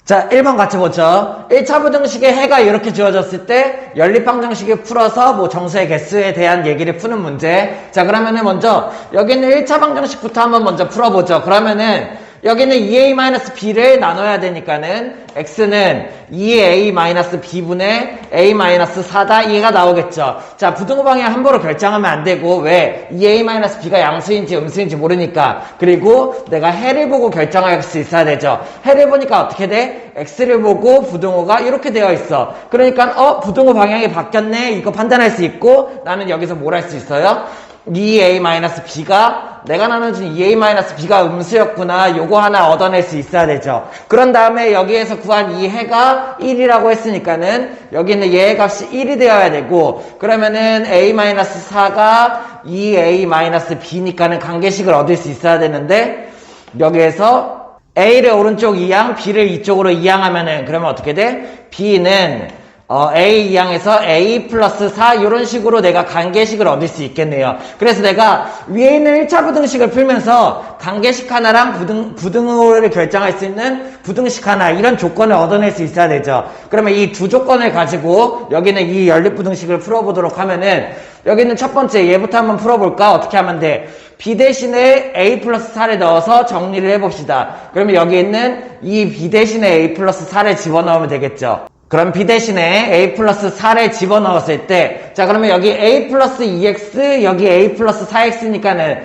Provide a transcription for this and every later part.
자, 1번 같이 보죠. 1차 부등식의 해가 이렇게 주어졌을 때 연립방정식을 풀어서 뭐 정수의 개수에 대한 얘기를 푸는 문제. 자, 그러면은 먼저 여기는 1차 방정식부터 한번 먼저 풀어보죠. 그러면은 여기는 2a-b를 나눠야 되니까는 x는 2a-b분의 a-4다 이해가 나오겠죠. 자, 부등호 방향 함부로 결정하면 안 되고, 왜? 2a-b가 양수인지 음수인지 모르니까. 그리고 내가 해를 보고 결정할 수 있어야 되죠. 해를 보니까 어떻게 돼? x를 보고 부등호가 이렇게 되어 있어. 그러니까 부등호 방향이 바뀌었네, 이거 판단할 수 있고, 나는 여기서 뭘 할 수 있어요? 2a-b가 내가 나눠준 2a-b가 음수였구나, 요거 하나 얻어낼 수 있어야 되죠. 그런 다음에 여기에서 구한 이 해가 1이라고 했으니까는 여기는 얘의 값이 1이 되어야 되고, 그러면은 a-4가 2a-b니까는 관계식을 얻을 수 있어야 되는데, 여기에서 a를 오른쪽 2항, b를 이쪽으로 2항하면은 그러면 어떻게 돼? b는 A 2항에서 A 플러스 4 이런 식으로 내가 관계식을 얻을 수 있겠네요. 그래서 내가 위에 있는 1차 부등식을 풀면서 관계식 하나랑 부등호를 결정할 수 있는 부등식 하나, 이런 조건을 얻어낼 수 있어야 되죠. 그러면 이 두 조건을 가지고 여기는 이 연립부등식을 풀어보도록 하면은, 여기는 첫 번째 얘부터 한번 풀어볼까? 어떻게 하면 돼? B 대신에 A 플러스 4를 넣어서 정리를 해봅시다. 그러면 여기 있는 이 B 대신에 A 플러스 4를 집어넣으면 되겠죠. 그럼 B 대신에 A 플러스 4를 집어넣었을 때, 자, 그러면 여기 A 플러스 2x, 여기 A 플러스 4x니까는,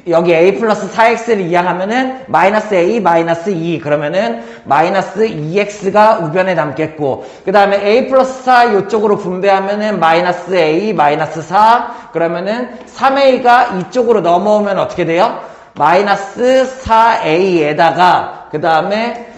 여기 A 플러스 4x를 이항하면은, 마이너스 A, 마이너스 2. 그러면은, 마이너스 2x가 우변에 남겠고, 그 다음에 A 플러스 4 이쪽으로 분배하면은, 마이너스 A, 마이너스 4. 그러면은, 3a가 이쪽으로 넘어오면 어떻게 돼요? 마이너스 4a에다가, 그 다음에,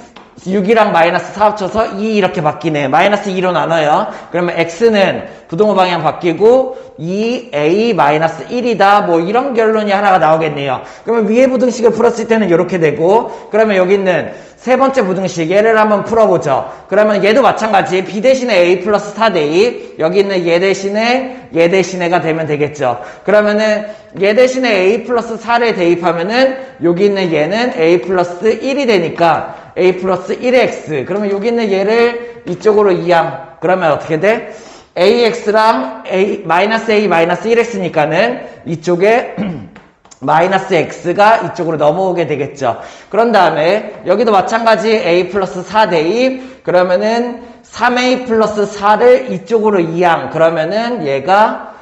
6이랑 마이너스 4 합쳐서 2 이렇게 바뀌네. 마이너스 2로 나눠요. 그러면 x는 부등호 방향 바뀌고 2a 마이너스 1이다. 뭐 이런 결론이 하나가 나오겠네요. 그러면 위에 부등식을 풀었을 때는 이렇게 되고, 그러면 여기 있는 세 번째 부등식, 얘를 한번 풀어보죠. 그러면 얘도 마찬가지. b 대신에 a 플러스 4 대입, 여기 있는 얘 대신에가 되면 되겠죠. 그러면은 얘 대신에 a 플러스 4를 대입하면은 여기 있는 얘는 a 플러스 1이 되니까 a 플러스 1x. 그러면 여기 있는 얘를 이쪽으로 이항. 그러면 어떻게 돼? ax랑 마이너스 a 마이너스 1x니까는 이쪽에 마이너스 x가 이쪽으로 넘어오게 되겠죠. 그런 다음에 여기도 마찬가지 a 플러스 4 대입. 그러면은 3a 플러스 4를 이쪽으로 이항. 그러면은 얘가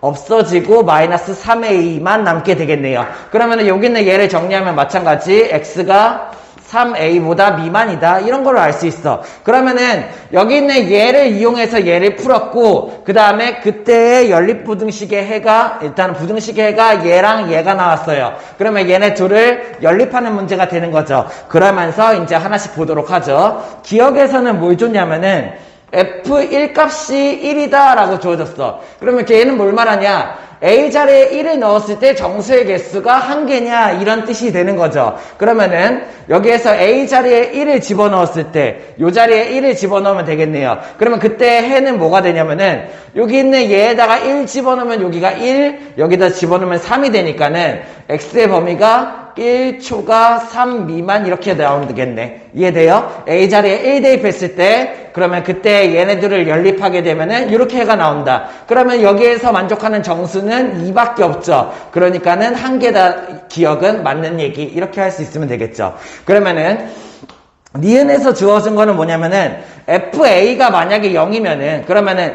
없어지고 마이너스 3a만 남게 되겠네요. 그러면은 여기 있는 얘를 정리하면 마찬가지 x가 3a보다 미만이다, 이런 걸로 알 수 있어. 그러면은 여기 있는 얘를 이용해서 얘를 풀었고, 그 다음에 그때의 연립부등식의 해가, 일단 부등식의 해가 얘랑 얘가 나왔어요. 그러면 얘네 둘을 연립하는 문제가 되는 거죠. 그러면서 이제 하나씩 보도록 하죠. 기억에서는 뭘 줬냐면은 f1 값이 1이다 라고 주어졌어. 그러면 걔는 뭘 말하냐? A 자리에 1을 넣었을 때 정수의 개수가 1개냐, 이런 뜻이 되는 거죠. 그러면은 여기에서 A 자리에 1을 집어넣었을 때 이 자리에 1을 집어넣으면 되겠네요. 그러면 그때 해는 뭐가 되냐면은 여기 있는 얘에다가 1 집어넣으면 여기가 1, 여기다 집어넣으면 3이 되니까는 x의 범위가 1초가 3 미만 이렇게 나오면 되겠네. 이해돼요? A 자리에 1 대입했을 때, 그러면 그때 얘네들을 연립하게 되면은 이렇게 해가 나온다. 그러면 여기에서 만족하는 정수는 2밖에 없죠. 그러니까는 한 개다. 기억은 맞는 얘기. 이렇게 할 수 있으면 되겠죠. 그러면은 니은에서 주어진 거는 뭐냐면은 FA가 만약에 0이면은, 그러면은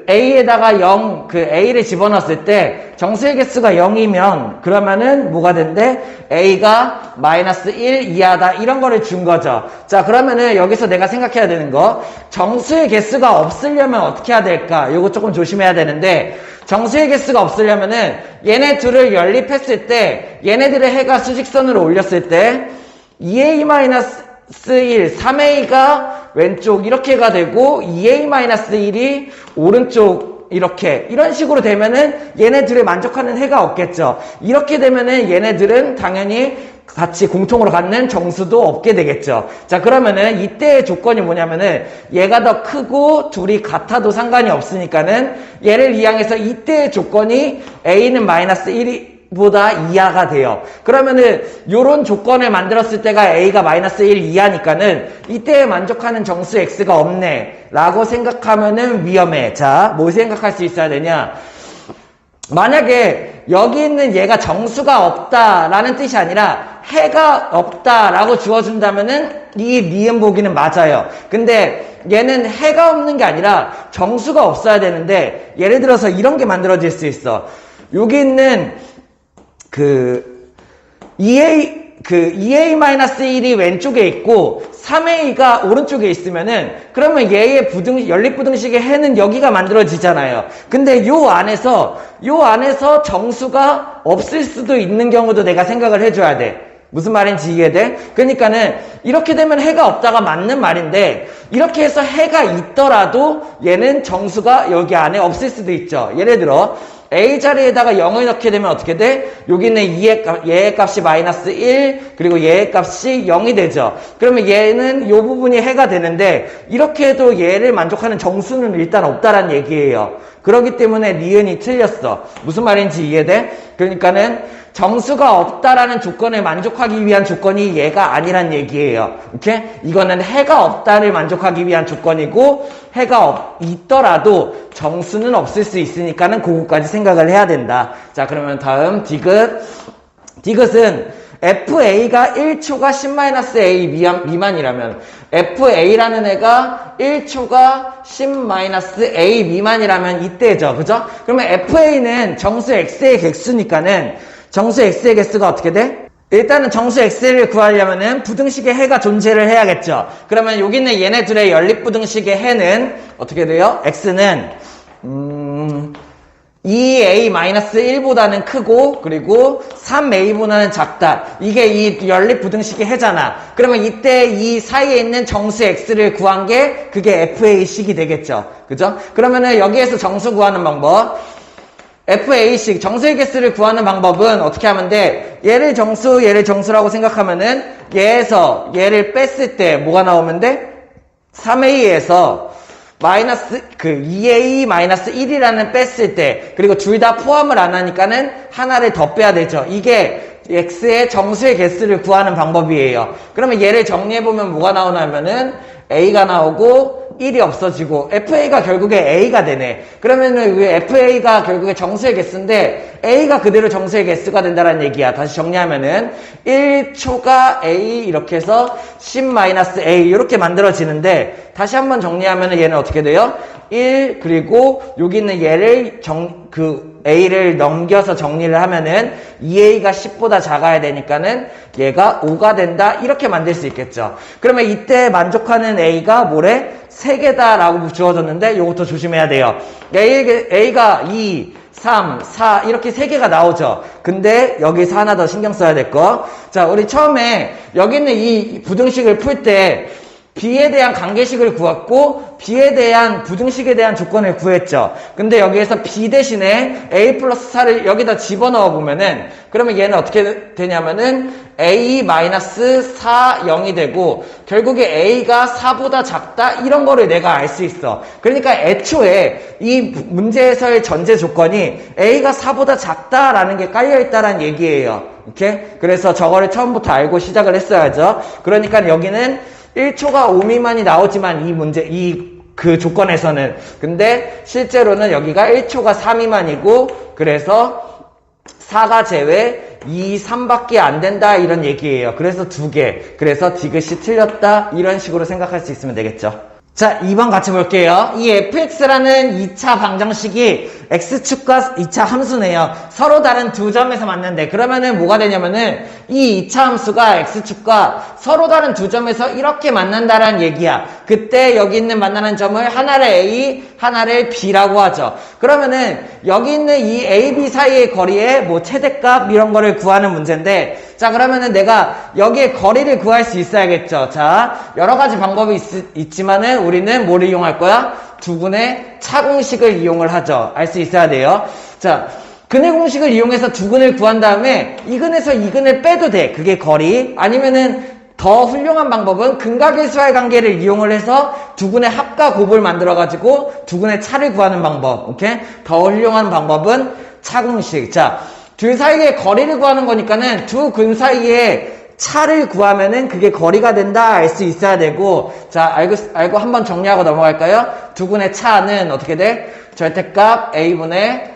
A에다가 A를 집어넣었을 때 정수의 개수가 0이면 그러면은 뭐가 된대? A가 마이너스 1 이하다, 이런 거를 준 거죠. 자, 그러면은 여기서 내가 생각해야 되는 거, 정수의 개수가 없으려면 어떻게 해야 될까? 요거 조금 조심해야 되는데, 정수의 개수가 없으려면은 얘네 둘을 연립했을 때, 얘네들의 해가 수직선으로 올렸을 때 2a-1, 3a가 왼쪽 이렇게가 되고 2a-1이 오른쪽 이런 식으로 되면은 얘네들을 만족하는 해가 없겠죠. 이렇게 되면은 얘네들은 당연히 같이 공통으로 갖는 정수도 없게 되겠죠. 자, 그러면은 이때의 조건이 뭐냐면은 얘가 더 크고 둘이 같아도 상관이 없으니까는 얘를 이항해서 이때의 조건이 a는 마이너스 1이 1보다 이하가 돼요. 그러면은 요런 조건을 만들었을 때가 a가 마이너스 1 이하니까는 이때에 만족하는 정수 x가 없네 라고 생각하면은 위험해. 자, 뭐 생각할 수 있어야 되냐? 만약에 여기 있는 얘가 정수가 없다라는 뜻이 아니라 해가 없다라고 주어준다면은 이 니은 보기는 맞아요. 근데 얘는 해가 없는 게 아니라 정수가 없어야 되는데 예를 들어서 이런 게 만들어질 수 있어. 여기 있는 EA-1이 왼쪽에 있고 3A가 오른쪽에 있으면은 그러면 얘의 연립부등식의 해는 여기가 만들어지잖아요. 근데 요 안에서 정수가 없을 수도 있는 경우도 내가 생각을 해줘야 돼. 무슨 말인지 이해돼? 그러니까는 이렇게 되면 해가 없다가 맞는 말인데 이렇게 해서 해가 있더라도 얘는 정수가 여기 안에 없을 수도 있죠. 예를 들어 A 자리에다가 0을 넣게 되면 어떻게 돼? 여기 있는 얘의 값이 마이너스 1 그리고 얘의 값이 0이 되죠. 그러면 얘는 요 부분이 해가 되는데 이렇게 해도 얘를 만족하는 정수는 일단 없다란 얘기예요. 그렇기 때문에 니은이 틀렸어. 무슨 말인지 이해돼? 그러니까는 정수가 없다라는 조건을 만족하기 위한 조건이 얘가 아니란 얘기예요. 오케이? 이거는 해가 없다를 만족하기 위한 조건이고 해가 있더라도 정수는 없을 수 있으니까는 그거까지 생각을 해야 된다. 자, 그러면 다음 디귿. 디귿은 FA가 1초가 10-A 미만이라면 FA라는 애가 1초가 10-A 미만이라면 이때죠. 그죠? 그러면 FA는 정수 X의 개수니까는 정수 X의 개수가 어떻게 돼? 일단은 정수 X를 구하려면은 부등식의 해가 존재를 해야겠죠. 그러면 여기 있는 얘네 둘의 연립부등식의 해는 어떻게 돼요? X는 2A-1보다는 크고 그리고 3A보다는 작다. 이게 이 연립부등식의 해잖아. 그러면 이때 이 사이에 있는 정수 X를 구한 게 그게 FA식이 되겠죠. 그죠? 그러면은 여기에서 정수 구하는 방법 FA식 정수의 개수를 구하는 방법은 어떻게 하면 돼? 얘를 정수라고 생각하면은 얘에서 얘를 뺐을 때 뭐가 나오면 돼? 3A에서 마이너스 2A-1이라는 뺐을 때 그리고 둘 다 포함을 안 하니까는 하나를 더 빼야 되죠. 이게 X의 정수의 개수를 구하는 방법이에요. 그러면 얘를 정리해보면 뭐가 나오냐면은 A가 나오고 1이 없어지고 FA가 결국에 A가 되네. 그러면은 왜 FA가 결국에 정수의 개수인데 A가 그대로 정수의 개수가 된다는 얘기야. 다시 정리하면은 1초가 A 이렇게 해서 10-A 이렇게 만들어지는데 다시 한번 정리하면은 얘는 어떻게 돼요? 1 그리고 여기 있는 얘를 A를 넘겨서 정리를 하면은 2A가 10보다 작아야 되니까는 얘가 5가 된다 이렇게 만들 수 있겠죠. 그러면 이때 만족하는 A가 뭐래? 3개다 라고 주어졌는데 요것도 조심해야 돼요. A가 2, 3, 4 이렇게 3개가 나오죠. 근데 여기서 하나 더 신경 써야 될 거. 자, 우리 처음에 여기 있는 이 부등식을 풀 때 B에 대한 관계식을 구했고 B에 대한 부등식에 대한 조건을 구했죠. 근데 여기에서 B 대신에 A 플러스 4를 여기다 집어넣어 보면은 그러면 얘는 어떻게 되냐면은 A-4, 0이 되고 결국에 A가 4보다 작다 이런 거를 내가 알 수 있어. 그러니까 애초에 이 문제에서의 전제 조건이 A가 4보다 작다라는 게 깔려있다라는 얘기예요. 오케이? 그래서 저거를 처음부터 알고 시작을 했어야죠. 그러니까 여기는 1초가 5 미만이 나오지만 그 조건에서는 근데 실제로는 여기가 1초가 4 미만이고 그래서 4가 제외 2, 3밖에 안 된다 이런 얘기예요. 그래서 2개. 그래서 디귿이 틀렸다 이런 식으로 생각할 수 있으면 되겠죠. 자, 2번 같이 볼게요. 이 fx라는 2차 방정식이 x축과 2차 함수네요. 서로 다른 두 점에서 맞는데 그러면은 뭐가 되냐면은 이 2차 함수가 x축과 서로 다른 두 점에서 이렇게 만난다라는 얘기야. 그때 여기 있는 만나는 점을 하나를 A, 하나를 B라고 하죠. 그러면은 여기 있는 이 A, B 사이의 거리의 뭐 최대값 이런 거를 구하는 문제인데 자, 그러면은 내가 여기에 거리를 구할 수 있어야겠죠. 자, 여러 가지 방법이 있지만은 우리는 뭐를 이용할 거야? 두근의 차공식을 이용을 하죠. 알 수 있어야 돼요. 자, 근의 공식을 이용해서 두근을 구한 다음에 이근에서 이근을 빼도 돼. 그게 거리. 아니면은 더 훌륭한 방법은 근각일수와의 관계를 이용을 해서 두근의 합과 곱을 만들어가지고 두근의 차를 구하는 방법. 오케이? 더 훌륭한 방법은 차공식. 자, 둘 사이의 거리를 구하는 거니까는 두 근 사이에 차를 구하면은 그게 거리가 된다 알 수 있어야 되고, 자, 알고 한번 정리하고 넘어갈까요? 두 근의 차는 어떻게 돼? 절대값 a분의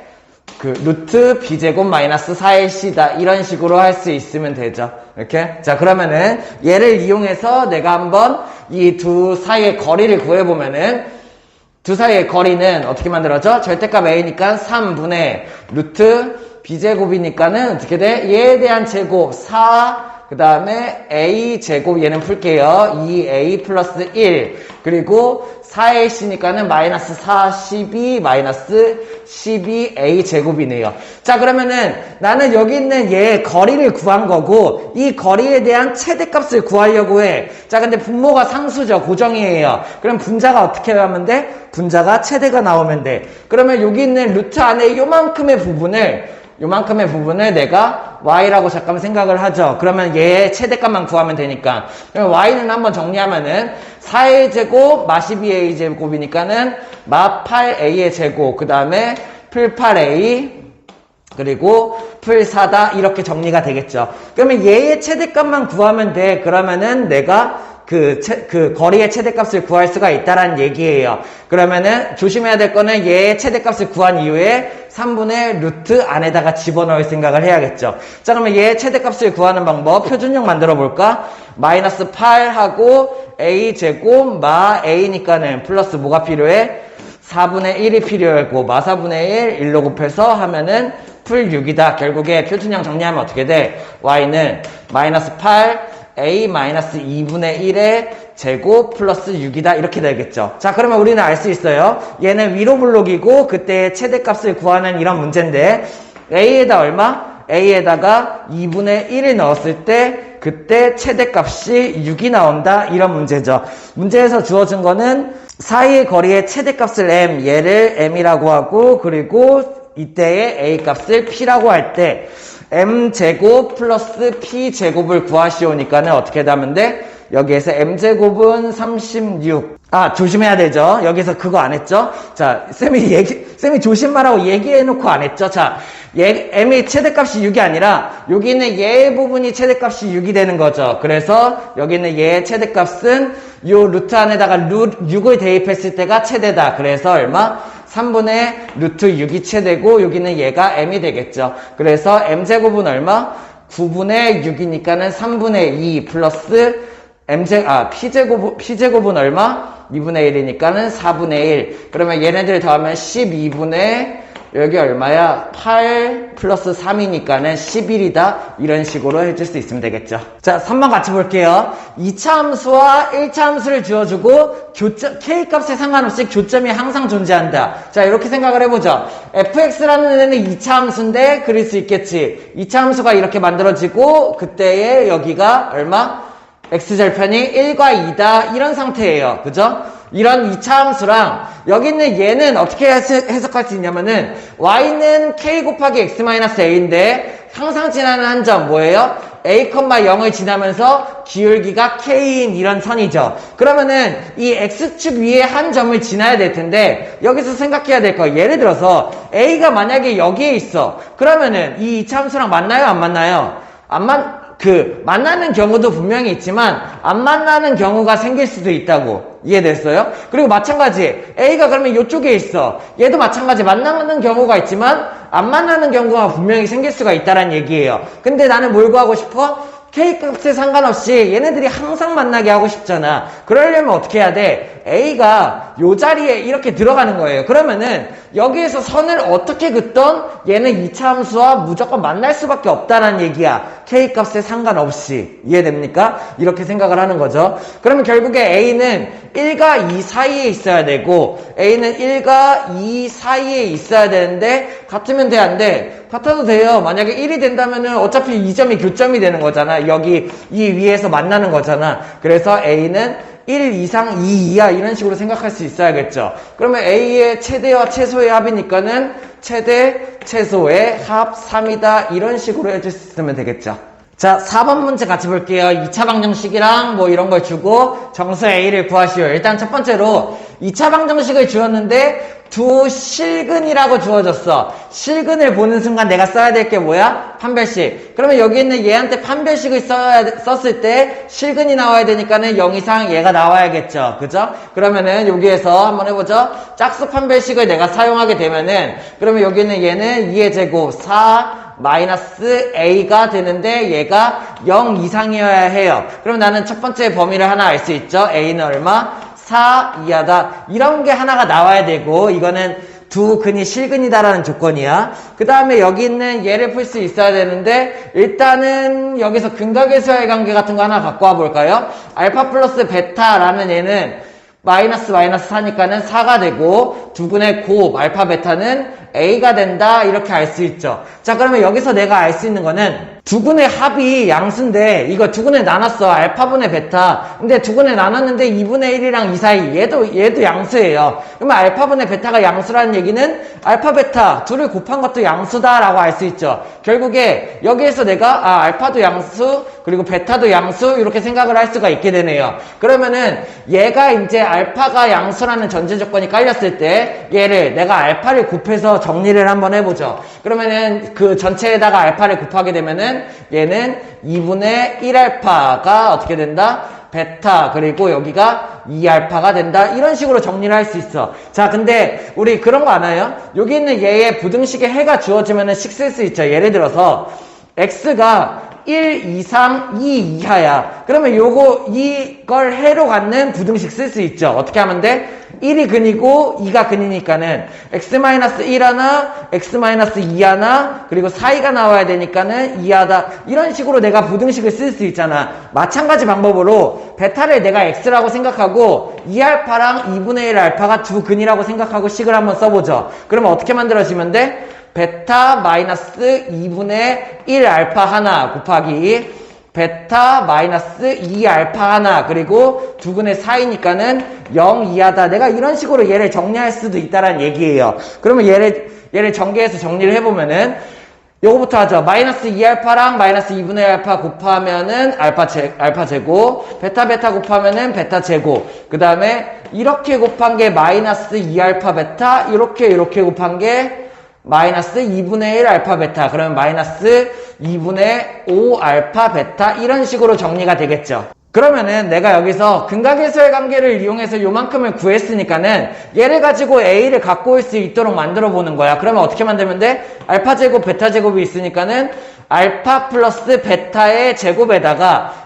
루트 b제곱 마이너스 4ac다. 이런 식으로 할 수 있으면 되죠. 이렇게. 자, 그러면은 얘를 이용해서 내가 한번 이 두 사이의 거리를 구해보면은, 두 사이의 거리는 어떻게 만들어져? 절대값 a니까 3분의 루트 b제곱이니까는 어떻게 돼? 얘에 대한 제곱 4, 그 다음에 a 제곱 얘는 풀게요. 2a 플러스 1 그리고 4ac니까는 마이너스 4, 12 마이너스 12a 제곱이네요. 자, 그러면은 나는 여기 있는 얘의 거리를 구한 거고 이 거리에 대한 최대값을 구하려고 해. 자, 근데 분모가 상수죠. 고정이에요. 그럼 분자가 어떻게 하면 돼? 분자가 최대가 나오면 돼. 그러면 여기 있는 루트 안에 요만큼의 부분을 내가 y라고 잠깐 생각을 하죠. 그러면 얘의 최대값만 구하면 되니까. 그럼 y는 한번 정리하면은 4a 제곱 마 12a 제곱이니까는 마 8a의 제곱 그 다음에 풀 8a 그리고 풀 4다 이렇게 정리가 되겠죠. 그러면 얘의 최대값만 구하면 돼. 그러면은 내가 그 거리의 최대값을 구할 수가 있다라는 얘기예요. 그러면은 조심해야 될 거는 얘의 최대값을 구한 이후에 3분의 루트 안에다가 집어넣을 생각을 해야겠죠. 자, 그러면 얘의 최대값을 구하는 방법 표준형 만들어 볼까? 마이너스 8하고 a 제곱 마 a니까는 플러스 뭐가 필요해? 4분의 1이 필요하고 마 4분의 1 1로 곱해서 하면은 풀 6이다. 결국에 표준형 정리하면 어떻게 돼? y는 마이너스 8 a 마이너스 2분의 1의 제곱 플러스 6이다 이렇게 되겠죠. 자, 그러면 우리는 알 수 있어요. 얘는 위로 블록이고 그때 최대값을 구하는 이런 문제인데 a에다 얼마? a에다가 2분의 1을 넣었을 때 그때 최대값이 6이 나온다 이런 문제죠. 문제에서 주어진 거는 사이의 거리의 최대값을 m, 얘를 m이라고 하고 그리고 이때의 a 값을 p라고 할 때 m제곱 플러스 p제곱을 구하시오니까는 어떻게 하면 돼? 여기에서 m제곱은 36. 아, 조심해야 되죠. 여기서 그거 안 했죠? 자, 쌤이 조심하라고 얘기해놓고 안 했죠? 자, m의 최대값이 6이 아니라, 여기 있는 얘의 부분이 최대값이 6이 되는 거죠. 그래서, 여기 있는 얘의 최대값은 요 루트 안에다가 6을 대입했을 때가 최대다. 그래서 얼마? 3분의 루트 6이 최대고 여기는 얘가 m이 되겠죠. 그래서 m제곱은 얼마? 9분의 6이니까는 3분의 2 플러스 p제곱은 얼마? 2분의 1이니까는 4분의 1. 그러면 얘네들 더하면 12분의 여기 얼마야? 8 플러스 3이니까는 11이다. 이런 식으로 해줄 수 있으면 되겠죠. 자, 3번 같이 볼게요. 2차 함수와 1차 함수를 주어주고 K값에 상관없이 교점이 항상 존재한다. 자, 이렇게 생각을 해보죠. fx라는 애는 2차 함수인데 그릴 수 있겠지. 2차 함수가 이렇게 만들어지고 그때의 여기가 얼마? x절편이 1과 2다. 이런 상태예요. 그죠? 이런 2차 함수랑 여기 있는 얘는 어떻게 해석할 수 있냐면은 y는 k 곱하기 x-a인데 항상 지나는 한 점 뭐예요? a, 0을 지나면서 기울기가 k인 이런 선이죠. 그러면은 이 x축 위에 한 점을 지나야 될 텐데 여기서 생각해야 될 거 예를 들어서 a가 만약에 여기에 있어. 그러면은 이 2차 함수랑 만나요? 안 만나요? 만나는 경우도 분명히 있지만 안 만나는 경우가 생길 수도 있다고. 이해됐어요? 그리고 마찬가지 A가 그러면 이쪽에 있어. 얘도 마찬가지 만나는 경우가 있지만 안 만나는 경우가 분명히 생길 수가 있다는 얘기예요. 근데 나는 뭘 구하고 싶어? K값에 상관없이 얘네들이 항상 만나게 하고 싶잖아. 그러려면 어떻게 해야 돼? A가 요 자리에 이렇게 들어가는 거예요. 그러면은 여기에서 선을 어떻게 긋던 얘는 2차 함수와 무조건 만날 수밖에 없다는 얘기야. K값에 상관없이. 이해됩니까? 이렇게 생각을 하는 거죠. 그러면 결국에 A는 1과 2 사이에 있어야 되고 A는 1과 2 사이에 있어야 되는데 같으면 돼, 안 돼? 같아도 돼요. 만약에 1이 된다면은 어차피 이 점이 교점이 되는 거잖아. 여기 이 위에서 만나는 거잖아. 그래서 A는 1 이상 2 이하 이런 식으로 생각할 수 있어야겠죠. 그러면 A의 최대와 최소의 합이니까는 최대, 최소의 합 3이다. 이런 식으로 해줄 수 있으면 되겠죠. 자, 4번 문제 같이 볼게요. 2차 방정식이랑 뭐 이런 걸 주고 정수 A를 구하시오. 일단 첫 번째로 2차 방정식을 주었는데 두 실근이라고 주어졌어. 실근을 보는 순간 내가 써야 될 게 뭐야? 판별식. 그러면 여기 있는 얘한테 판별식을 썼을 때 실근이 나와야 되니까는 0 이상 얘가 나와야겠죠. 그죠? 그러면은 여기에서 한번 해보죠. 짝수 판별식을 내가 사용하게 되면은 그러면 여기 있는 얘는 2의 제곱 4 마이너스 a가 되는데 얘가 0 이상이어야 해요. 그럼 나는 첫 번째 범위를 하나 알 수 있죠. a는 얼마? 4 이하다. 이런 게 하나가 나와야 되고 이거는 두 근이 실근이다라는 조건이야. 그 다음에 여기 있는 얘를 풀 수 있어야 되는데 일단은 여기서 근각의수의 관계 같은 거 하나 갖고 와 볼까요? 알파 플러스 베타라는 얘는 마이너스 4니까는 4가 되고 두 근의 곱 알파 베타는 a가 된다 이렇게 알 수 있죠. 자 그러면 여기서 내가 알 수 있는 거는 두 근의 합이 양수인데 이거 두 근에 나눴어. 알파분의 베타. 근데 두 근에 나눴는데 2분의 1이랑 2 사이 얘도 양수예요. 그러면 알파분의 베타가 양수라는 얘기는 알파 베타 둘을 곱한 것도 양수다라고 알 수 있죠. 결국에 여기에서 내가 알파도 양수 그리고 베타도 양수 이렇게 생각을 할 수가 있게 되네요. 그러면은 얘가 이제 알파가 양수라는 전제 조건이 깔렸을 때 얘를 내가 알파를 곱해서 정리를 한번 해보죠. 그러면은 그 전체에다가 알파를 곱하게 되면은 얘는 2분의 1알파가 어떻게 된다? 베타 그리고 여기가 2알파가 된다. 이런 식으로 정리를 할 수 있어. 자 근데 우리 그런 거 아나요? 여기 있는 얘의 부등식에 해가 주어지면은 식 쓸 수 있죠. 예를 들어서 x가 1 이상 2 이하야. 그러면 이걸 해로 갖는 부등식 쓸 수 있죠. 어떻게 하면 돼? 1이 근이고 2가 근이니까는 x-1 하나, x-2 하나, 그리고 사이가 나와야 되니까는 2하다. 이런 식으로 내가 부등식을 쓸 수 있잖아. 마찬가지 방법으로 베타를 내가 x라고 생각하고 2알파랑 2분의 1 알파가 두 근이라고 생각하고 식을 한번 써보죠. 그러면 어떻게 만들어지면 돼? 베타 마이너스 2분의 1 알파 하나 곱하기 베타 마이너스 2 알파 하나 그리고 두 근의 사이니까는 0 이하다. 내가 이런 식으로 얘를 정리할 수도 있다라는 얘기예요. 그러면 얘를 전개해서 정리를 해보면은 요거부터 하죠. 마이너스 2 알파랑 마이너스 2분의 1 알파 곱하면은 알파 제곱 베타 곱하면은 베타 제곱 그 다음에 이렇게 곱한 게 마이너스 2 알파 베타 이렇게 곱한 게 마이너스 2분의 1 알파 베타 그러면 마이너스 2분의 5 알파 베타 이런 식으로 정리가 되겠죠. 그러면은 내가 여기서 근각의수의 관계를 이용해서 요만큼을 구했으니까는 얘를 가지고 a를 갖고 올 수 있도록 만들어 보는 거야. 그러면 어떻게 만들면 돼? 알파 제곱 베타 제곱이 있으니까는 알파 플러스 베타의 제곱에다가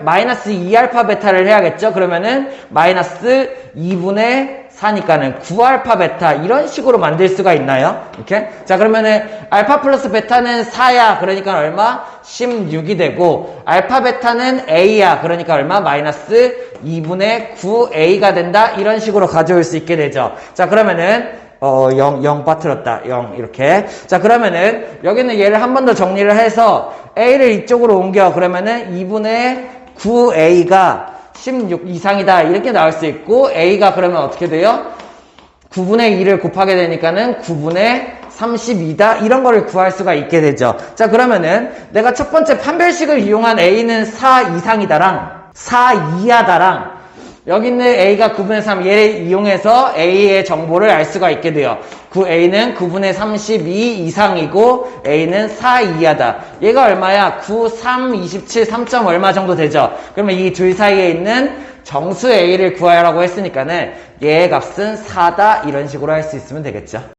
마이너스 2알파 베타를 해야겠죠. 그러면은 마이너스 2분의 4니까는 9알파 베타 이런 식으로 만들 수가 있나요? 이렇게? 자 그러면은 알파 플러스 베타는 4야. 그러니까 얼마? 16이 되고 알파 베타는 a야. 그러니까 얼마? 마이너스 2분의 9a가 된다. 이런 식으로 가져올 수 있게 되죠. 자 그러면은 0 빠뜨렸다. 0 이렇게. 자 그러면은 여기는 얘를 한 번 더 정리를 해서 a를 이쪽으로 옮겨. 그러면은 2분의 9a가 16 이상이다 이렇게 나올 수 있고 a가 그러면 어떻게 돼요? 9분의 2를 곱하게 되니까는 9분의 32다 이런 거를 구할 수가 있게 되죠. 자 그러면은 내가 첫 번째 판별식을 이용한 a는 4 이상이다랑 4 이하다랑 여기 있는 a가 9분의 3 얘를 이용해서 a의 정보를 알 수가 있게 돼요. a는 9분의 32 이상이고 a는 4 이하다. 얘가 얼마야? 9, 3, 27, 3점 얼마 정도 되죠? 그러면 이 둘 사이에 있는 정수 a를 구하라고 했으니까는 얘의 값은 4다 이런 식으로 할 수 있으면 되겠죠.